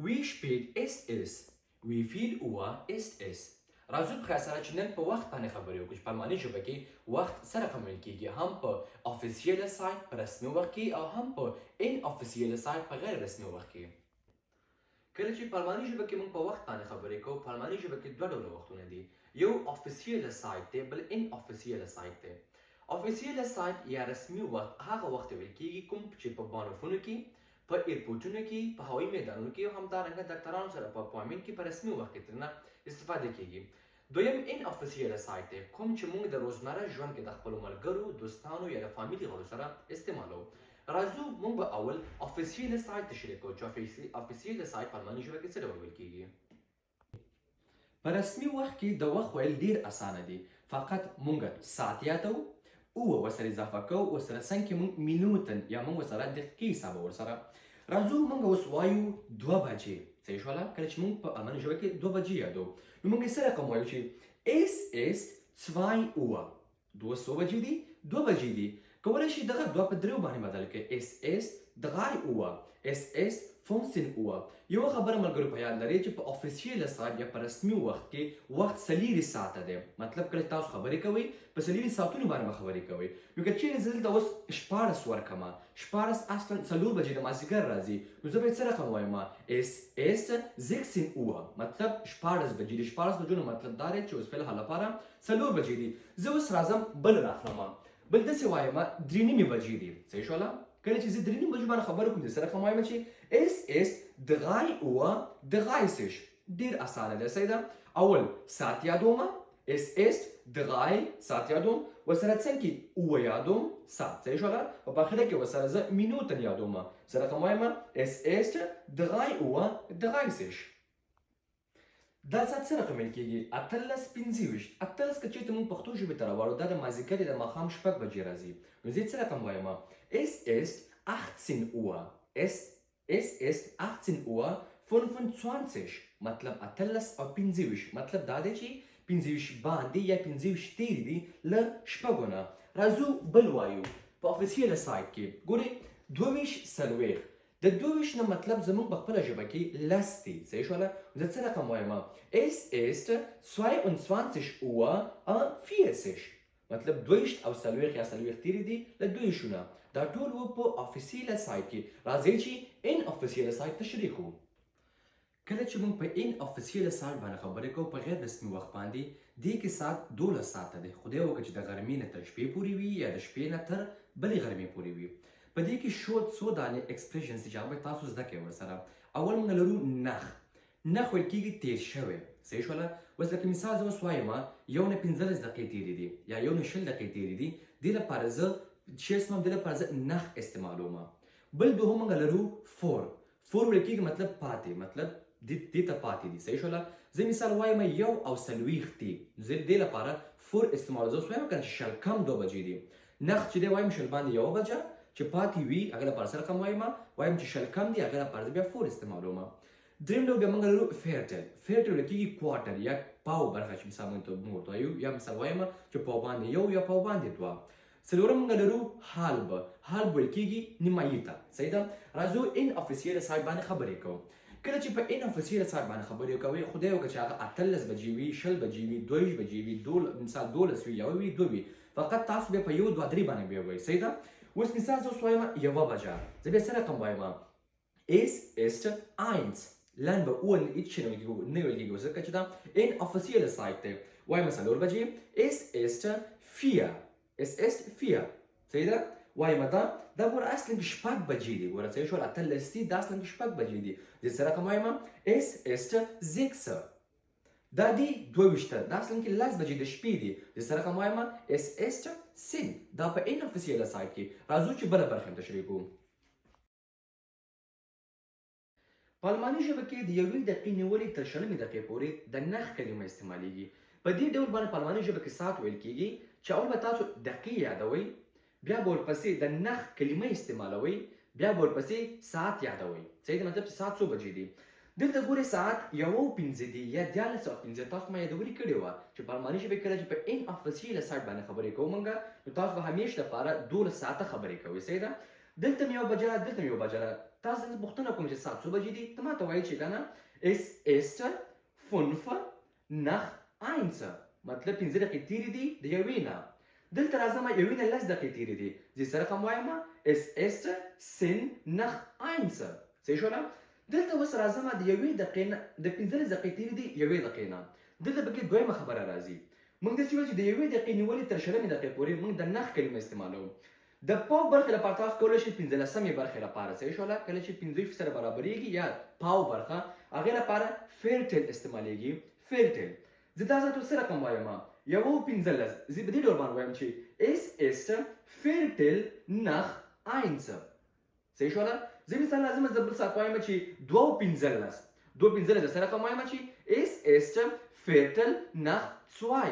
Wie spät ist es? Wie viel Uhr ist es? راځو په سره چې نن په وخت باندې خبرې وکړو چې په الماني ژبه کې وخت سره کومل کېږي هم په افیسیاله سایت په رسمي وخت کې او هم په ان افیسیاله سایت په غیر رسمي وخت کې. کله چې په الماني ژبه کې موږ په وخت باندې خبرې کوو په الماني ژبه کې دوه ډوله وختونه دي. یو افیسیاله سایت دی بل ان افیسیاله سایت دی. افیسیاله سایت یا رسمي وخت هغه وخت ویل کېږي کوم چې په بانوفونو کې په ایرپورټونو کې په هوایي میدانونو کې او همدارنګه ډاکټرانو سره په اپوینټمنټ کې په رسمي وخت کې ترنه استفاده کېږي. دویم ان افیسیاله سایت دی کوم چې موږ د روزمره ژوند کې د خپلو ملګرو دوستانو یا د فامیلي غړو سره استعمالوو. راځو موږ به اول افیسیاله سایت تشریح کوو چې افیسیاله سایت په الماني ژبه کې څه ډول ویل کېږي. په رسمي وخت کې د وخت ویل ډېر اسانه دي. فقط موږ ساعت یادوو اوه ورسره اضافه کوو ورسره څنګ کې موږ مینوتن یا موږ ورسره دقیقې حسابه ورسره. راځو موږ اوس وایو 2 بجې. صحیح شوله؟ کله چې موږ په الماني ژبه کې 2 بجې یادوو نو موږ یې څه رقم وایو چې es ist 2 Uhr. 2 څو بجې دي؟ 2 بجې دي. کولی شي دغه 2 په 3 باندې بدل کړئ. es ist 3 Uhr. es ist 15 Uhr. یو خبره ملګرو په یاد لرئ چې په افیسیاله ساعت یا په رسمي وخت کې وخت 4 ساعته دی. مطلب کله تاسو خبرې کوئ په 4 ساعتونو باندې به خبرې کوئ. نو که چیرې زه دلته اوس 14 ورکړمه 14 اصلا 4 بجې د مازدیګر راځي نو زه به یې څه رقم وایم es ist 16 Uhr. مطلب 14 بجې دي. 14 بجو نو مطلب دا دی چې اوس فعل حال لپاره 4 بجې دي. زه اوس راځم بل راخلم بل داسې وایم 3 بجې دي. صحیح شوله؟ کله چې زه 3 بجو باندې خبرې کوم د څه رقم وایم چې es ist 3 Uhr 30. ډېر اسانه دی. صحیح ده؟ اول ساعت یادوم es ist 3 ساعت یادوم ورسره څنګه کې اوه یادوم ساعت. صحیح شوله؟ او په اخره کې ورسره زه مینوتن یادوم څه رقم وایم es ist 3 Uhr 30. دا ساعت څه رقم ویل کېږي 18 25. 18 که چېرته موږ پښتو ژبې ته راوړو دا د مازدیګر د ماښام 6 بجې راځي نو زه څه رقم وایم es ist 18 Uhr. es ist 18 Uhr 25. مطلب 18 او 25 مطلب دا دی چې 25 باندې یا 25 تیرې دي له شپږو نه. راځو بل وایو په افیسیاله سایت کې ګورئ 22 څلوېښت. د 22 نه مطلب زموږ په خپله ژبه کې لس دی. صحیح شوله؟ زه څه رقم وایم es ist 22 Uhr 40. مطلب 22 او څلوېښت یا څلوېښت تیرې دي له 22 نه. دا ټول و په افیسیاله سایت کې. راځئ چې ان افیسیاله سایت تشریح کړو. کله چې موږ په ان افیسیاله سایت باندې خبرې کوو په غیر رسمي وخت باندې دې کې ساعت 12 ساعته دی. خدای وکړه چې د غرمې نه تر شپې پورې وي یا د شپې نه تر بلې غرمې پورې وي. په دې کې څو دانې ایکسپریشنز دي چې هغه تاسو زده کوئ ورسره. اول موږ لرو نخ. نخ ویل کېږي تیر شوی. صحیح شوله؟ اوس لکه مثال زه اوس وایم 1 نه 15 دقیقې تېرې دي یا 1 نه 20 دقیقې تېرې دي. دې لپاره زه چې اسمم دې لپاره زه نخ استعمالوم. بل دوهم موږ لرو فور. فور ویل کېږي مطلب پاتې مطلب دې ته پاتې دي. صحیح شوله؟ زه مثال وایم 1 او څلوېښت دي. زه دې لپاره فور استعمالوم. زه اوس وایم که شل کم 2 بجې دي. نخ چې دی وایم شل باندې 1 بجه چې پاتې وي هغه لپاره څه رقم وایم چې شل کم دي هغه لپاره زه بیا فور استعمالوم. دریم ډول بیا موږ لرو فیرټل. فیرټل ویل کېږي کوارټر یا پاو برخه چې مثال موږ ورته وایو یا مثال وایم چې پاو باندې 1 یا پاو باندې 2. څلورم موږ لرو هالب. هالب ویل کېږي نیمایي ته. صحیح ده؟ راځو ان افیسیاله سایت باندې خبرې کوو. کله چې په ان افیسیاله سایت باندې خبرې کوئ خدای وکړه چې هغه 18 بجې وي 20 بجې وي 22 بجې وي مثال 12 وي 1 وي 2 وي فقط تاسو بیا په 1 2 3 باندې بیا وایئ. صحیح ده؟ اوس مثال زه اوس وایم 1 بجه زه بیا څه رقم وایم es ist 1. لن به اول هیڅ نه ویل کېږي ځکه چې دا ان افیسیاله سایت دی. وایم 4 بجې es ist 4. es ist 4. صحیح ده؟ وایم دا ګوره اصلا کې 6 بجې دي. ګوره صحیح شول 18 دي دا اصلا کې 6 بجې دي. زه څه رقم وایم es ist 6. دا دی 22 دا اصلا کې 10 بجې د شپې دي. زه څه رقم وایم es ist 10. دا په ان افیسیاله سایت کې. راځو چې بله برخه تشریح کوو. په الماني ژبه کې د 1 دقیقې نیولې تر 20 دقیقې پورې د نخ کلمه استعمالیږي. په دې ډول باندې په الماني ژبه کې ساعت ویل کېږي چې اول به تاسو دقیقې یادوئ بیا به ورپسې د نخ کلمه استعمالوئ بیا به ورپسې ساعت یادوئ. صحیح ده؟ مطلب چې ساعت څو بجې دي. دلته ګورئ ساعت 1:15 دي یا 14:15. تاسو ما یادوري کړې وه چې په الماني ژبه کې کله چې په ان افیسیاله سایت باندې خبرې کوو موږ نو تاسو به همیشه لپاره 12 ساعته خبرې کوئ. صحیح ده؟ دلته مې 1 بجه دلته مې 1 بجه تاسو نه پوښتنه کوم چې ساعت څو بجې دي ته ماته وایي چې کنه es ist 5 nach 1 مطلب 15 دقیقې تیرې دي د یوې نه دلته راځم یوې نه 10 دقیقې تیرې دي زه سره کوم وایم es ist 10 nach 1 صحیح شو نه دلته اوس راځم د یوې دقیقې نه د 15 دقیقې تیرې دي یوې دقیقې نه دلته به کې دویمه خبره راځي موږ داسې وایو چې د یوې دقیقې نیولې تر شلمې دقیقې پورې موږ د نخ کلمه استعمالوو د پاو برخې لپاره تاسو کولی شئ 15مې برخې لپاره صحیح شوله کله چې 15 سره برابرېږي یا پاو برخه هغې لپاره فیرټل استعمالیږي فیرټل زه دا ځای سره کوم وایم یو 15 زه په دې ډول باندې وایم چې es ist viertel nach 1 صحیح شوله زه مثال لازم زه بل ساعت وایم چې 2:15 سره کوم وایم چې es ist viertel nach 2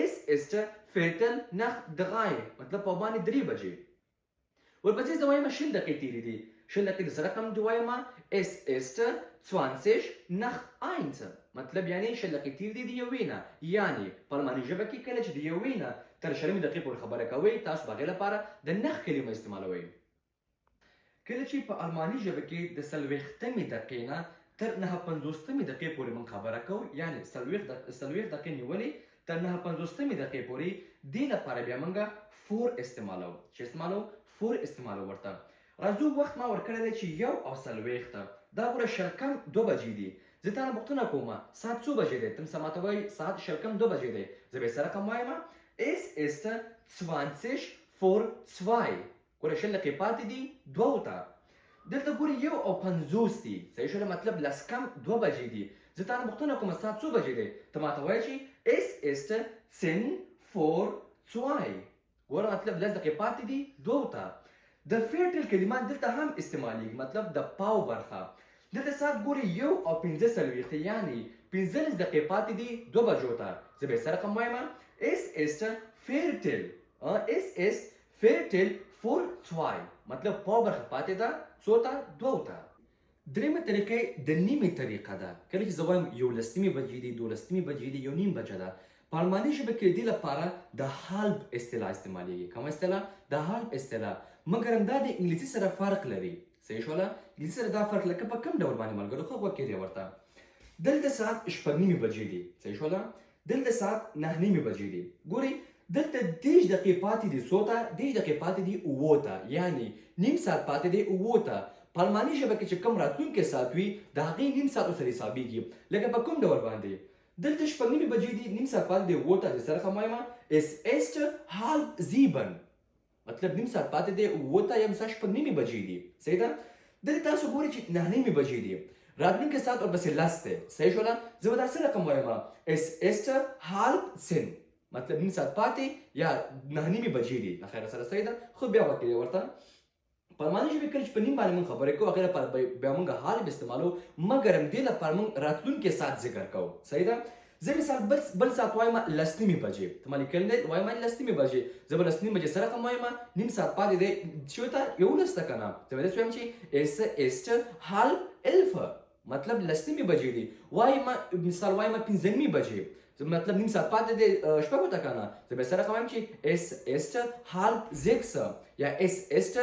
es ist viertel nach 3 مطلب په باندې 3 بجې ورپسې زه وایم شل دقیقې تیرې دي شل دقیقې سره کوم دی وایم es ist 20 nach 1 مطلب یعنی شل دقیقې تیرې دي د یوې نه یعنی په الماني ژبه کې کله چې د یوې نه تر شلمې دقیقې پورې خبره کوئ تاسو به هغې لپاره د نخ کلمه استعمالوئ کله چې په الماني ژبه کې د 40مې دقیقې نه تر 59مې دقیقې پورې موږ خبره کوو یعنی 40 دقیقې نیولې تر 59مې دقیقې پورې دې لپاره بیا موږ فور استعمالوو چې استعمالوو فور استعمالوو ورته راځو وخت ما ورکړی دی چې 1:40 دا ګوره شل کم 2 بجې دي زه تا نه پوښتنه کوم ساعت څو بجې دی ته ماته وایي ساعت شل کم 2 بجې دی زه به یې سره کوم وایم es ist 20 vor 2 ګوره شل دقیقې پاتې دي 2 ته دلته ګوري 1:50 دي صحیح شوله مطلب لس کم 2 بجې دي زه تا نه پوښتنه کوم ساعت څو بجې دی ته ماته وایي چې es ist 10 vor 2 ګوره مطلب لس دقیقې پاتې دي 2 ته د فیرټل کلمات دلته هم استعمالیږي مطلب د پاو برخه دلته ساعت ګوري 1:45 یعنی 15 دقیقې پاتې دي 2 بجو ته زه به یې سره کوم وایم es ist viertel vor 2 مطلب پاو برخه پاتې ده څو ته 2 ته درېیمه طریقه د نیمې طریقه ده کله چې زه وایم 11 بجې دي 12 بجې دي 1:30 بجه ده په الماني ژبه کې دې لپاره د هالب اصطلاح استعمالیږي کومه اصطلاح د هالب اصطلاح مګر همدا د انګلیسي سره فرق لري صحیح شوله انګلیسي سره دا فرق لکه په کوم ډول باندې ملګرو خو غوږ کېږدئ ورته دلته ساعت 6:30 بجې دي صحیح شوله دلته ساعت 9:30 بجې دي ګورئ دلته 10 دقیقې پاتې دي څو ته 10 دقیقې پاتې دي 9 ته یعنی نیم ساعت پاتې دی 9 ته په الماني ژبه کې چې کوم راتلونکی ساعت وي د هغې نیم ساعت ورسره حسابېږي لکه په کوم ډول باندې دلته 6:30 بجې دي نیم ساعت پاتې دی 9 ته زه سره کوم وایم es ist 6:30 مطلب نیم ساعت پاتې دی 9 ته یا مثلا 6:30 بجې دي صحیح ده دلته تاسو ګورئ چې 9:30 بجې دي راتلونکی ساعت ورپسې لس دی صحیح شوله زه به دا څه رقم وایم es ist 9:30 مطلب نیم ساعت پاتې یا 9:30 بجې دي له خیره سره صحیح ده خو بیا غوږ کېږدئ ورته په الماني ژبې کله چې په نیم باندې موږ خبرې کوو هغې لپاره بیا موږ هالب استعمالوو مګر همدې لپاره موږ راتلونکی ساعت ذکر کوو صحیح ده زه مثال بل ساعت وایم 9:30 بجې ته ما لیکلی دی وایم 9:30 بجې زه به 9:30 بجې سره کوم وایم نیم ساعت پاتې دی چیو ته 11 ته که نه زه به داسې وایم چې es ist 10:30 مطلب 9:30 بجې دي وایم مثال وایم 15 بجې مطلب نیم ساعت پاتې دی شپږو ته که نه زه به یې سره کوم وایم چې es ist 5:30 یا es ist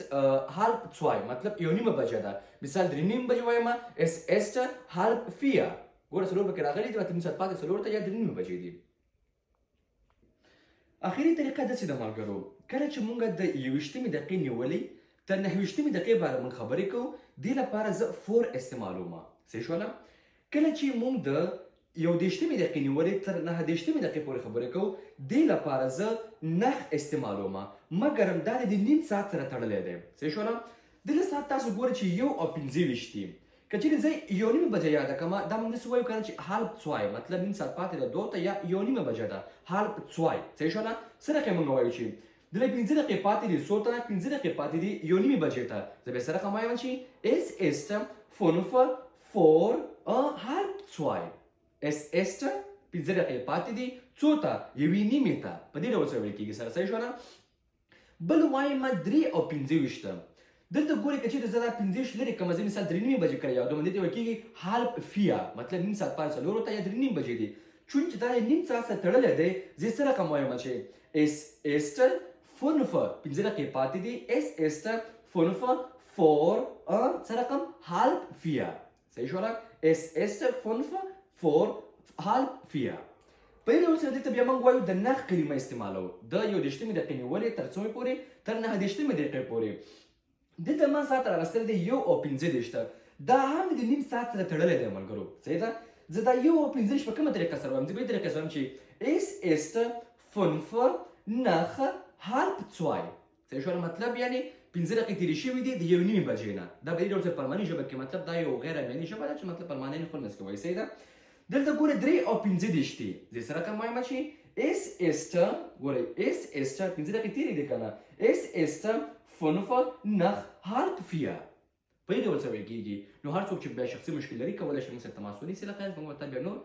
2 مطلب 1:30 بجه ده مثال 3:30 بجې وایم es ist 3:30 ګوره څلور پکې راغلي دي مطلب نیم ساعت پاتې څلور ته یا 3:30 بجې دي اخري طریقه داسې ده ملګرو کله چې موږ د 21مې دقیقې نیولې تر 29مې دقیقې باندې موږ خبرې کوو دې لپاره زه فور استعمالوم صحیح شوله کله چې موږ د 21مې دقیقې نیولې تر 29مې دقیقې پورې خبرې کوو دې لپاره زه نخ استعمالوم مګر همدا د نیم ساعت سره تړلی دی صحیح شوله دلته ساعت تاسو ګورئ چې 1:25 دي که چیرې زه 1:30 بجه یاده کړم دا موږ داسې وایو که نه چې 2:30 مطلب نیم ساعت پاتې ده 2 ته یا 1:30 بجه ده 2:30 صحیح شوله څه رقم موږ وایو چې دلته 15 دقیقې پاتې دي څو ته 15 دقیقې پاتې دي 1:30 بجې ته زه به یې سره کوم وایم چې es ist 5 vor 2:30 es ist 15 دقیقې پاتې دي څو ته 1:30 ته په دې ډول سره ویل کېږي سره صحیح شوله بل وایم 3:25 دلته ګورئ که چېرې زه دا 15 لرې کړم زه مثال 3:30 بجې کړی یادوم دې ته ویل کېږي 3:30 مطلب نیم ساعت پاتې څلورو ته یا 3:30 بجې دي چونکې دا نیم ساعت سره تړلی دی زه یې څه رقم وایم چې es ist 5 15 دقیقې پاتې دي es ist 5 4 څه رقم halb 4 صحیح شو را es ist 5 4 halb 4 په دې ډول سره دلته بیا موږ وایو د نخ کلمه استعمالو د 21مې دقیقې نیولې تر څومره پورې تر 9 دقیقې پورې دلته ما ساعت راغستل دی 1 او 15 دا هم د نیم ساعت سره تړلی دی ملګرو صحیح ده زه دا 1 او 15 په کومه طریقه سره وایم زه په دې طریقه سره وایم چې es ist 5 nach halb 2 صحیح شو مطلب یعنی 15 دقیقې تیرې شوي دي د 1 بجې نه دا په دې ډول سره په الماني ژبه کې مطلب دا یو غیر الماني ژبه ده چې مطلب په الماني خپل مسکه وایي صحیح ده دلته ګوره 3 او 15 دي زه سره کوم وایم چې es ist ګوره es ist 15 دقیقې تیرې دي کنه es ist 5 nach halb 4 په دې ډول سره کېږي نو هر څوک چې بیا شخصي مشکل لري کولای شي موږ سره تماس ونیسي لکه موږ ته بیا نور